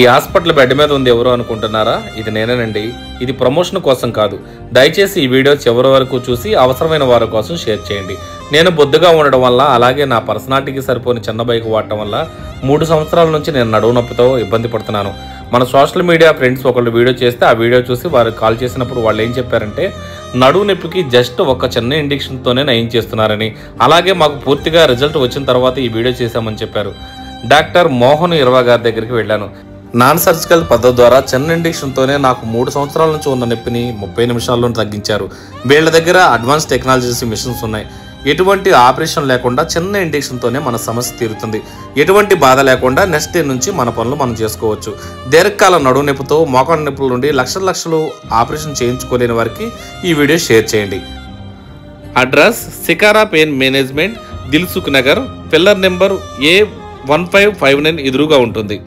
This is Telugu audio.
ఈ హాస్పిటల్ బెడ్ మీద ఉంది ఎవరు అనుకుంటున్నారా? ఇది నేనేనండి. ఇది ప్రమోషన్ కోసం కాదు. దయచేసి ఈ వీడియో చివరి వరకు చూసి అవసరమైన వారి కోసం షేర్ చేయండి. నేను బొద్దుగా ఉండడం వల్ల, అలాగే నా పర్సనాలిటీకి సరిపోని చిన్న బైక్ వాడటం వల్ల 3 సంవత్సరాల నుంచి నేను నడుము నొప్పితో ఇబ్బంది పడుతున్నాను. మన సోషల్ మీడియా ఫ్రెండ్స్ ఒకళ్ళు వీడియో చేస్తే ఆ వీడియో చూసి వారు కాల్ చేసినప్పుడు వాళ్ళు ఏం చెప్పారంటే, నడుము నొప్పికి జస్ట్ ఒక చిన్న ఇంజెక్షన్తోనే నయం చేస్తున్నారని, అలాగే మాకు పూర్తిగా రిజల్ట్ వచ్చిన తర్వాత ఈ వీడియో చేశామని చెప్పారు. డాక్టర్ మోహన్ ఇరవా గారి దగ్గరికి వెళ్ళాను. నాన్ సర్జికల్ పద్ధతి ద్వారా చిన్న ఇంజెక్షన్తోనే నాకు 3 సంవత్సరాల నుంచి ఉన్న నొప్పిని 30 నిమిషాల్లో తగ్గించారు. వీళ్ళ దగ్గర అడ్వాన్స్ టెక్నాలజీస్ మిషన్స్ ఉన్నాయి. ఎటువంటి ఆపరేషన్ లేకుండా చిన్న ఇంజెక్షన్తోనే మన సమస్య తీరుతుంది. ఎటువంటి బాధ లేకుండా నెక్స్ట్ డే నుంచి మన పనులు మనం చేసుకోవచ్చు. దీర్ఘకాల నడుము నొప్పితో, మోకాళ్ళ నొప్పుల నుండి లక్షలు ఆపరేషన్ చేయించుకోలేని వారికి ఈ వీడియో షేర్ చేయండి. Address Sikara pain management, Dilsukh Nagar, pillar number A1559 ఎదురుగా ఉంటుంది.